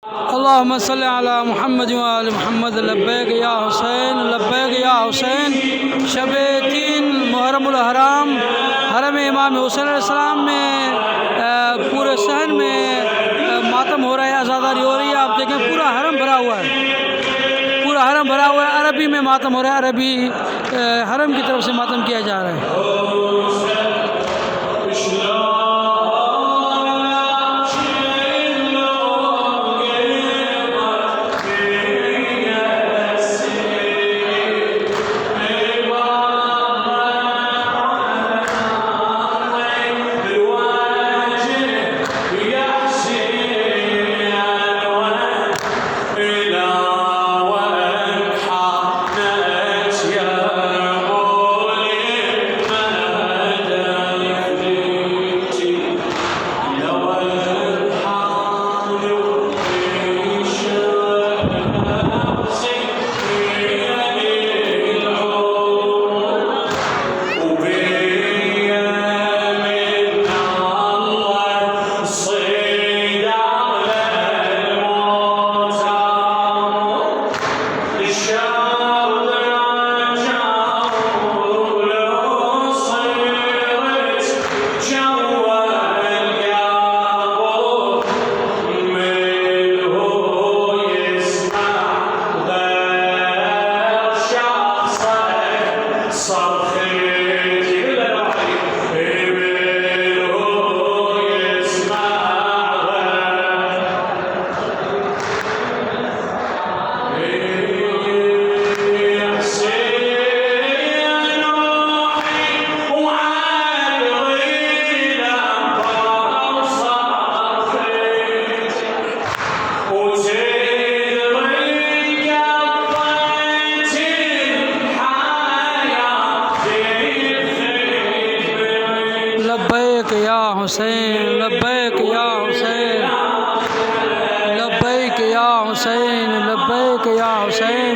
اللهم صل على محمد وآل محمد لبیک یا حسین لبیک یا حسین شب 3 محرم الحرام حرم امام حسین علیہ السلام میں پورے شہر میں ماتم ہو رہا ہے، عزاداری ہو رہی ہے۔ آپ دیکھیں پورا حرم بھرا ہوا ہے، پورا حرم بھرا ہوا ہے۔ عربی میں ماتم ہو رہا ہے، عربی حرم کی طرف سے ماتم کیا جا رہا ہے۔ لبیک یا حسین لبیک یا حسین لبیک یا حسین لبیک یا حسین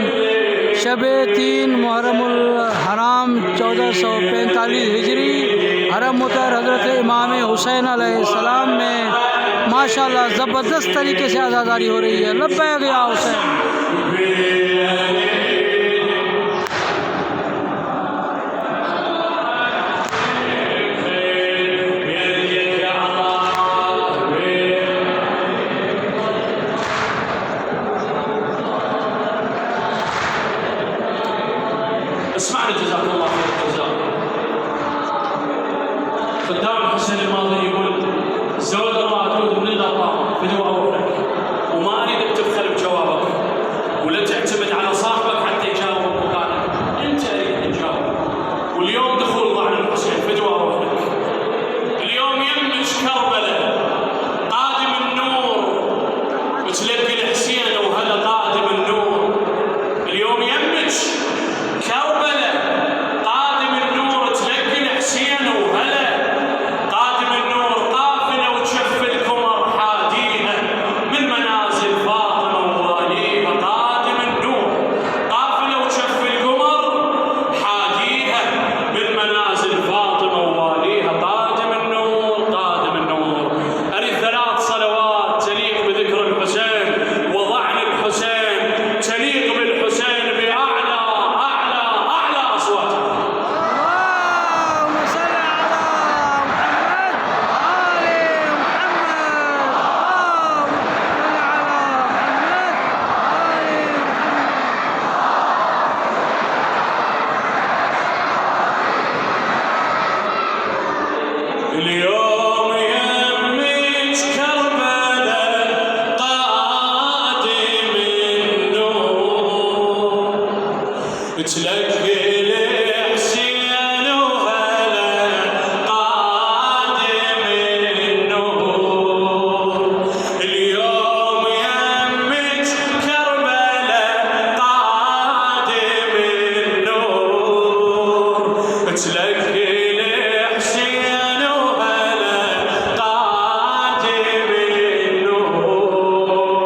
شب 3 محرم الحرام 1445 ہجری حرم مطہر حضرت امام حسین علیہ السلام میں ماشاءاللہ زبردست طریقے سے عزاداری ہو رہی ہے۔ لبیک یا حسین۔ اسمعنا جزاك الله خير الجزاء. خدام الحسين الماضي يقول زود الله تعود من اللطام بدون روحك، وما اريدك تبخل بجوابك ولا تعتمد على صاحبك حتى يجاوب مكانك، انت اريد تجاوب. واليوم دخول ضعن الحسين فدوى روحك، اليوم يمك كربلاء قادم النور وتلقي الحسين وهذا قادم النور، اليوم يمك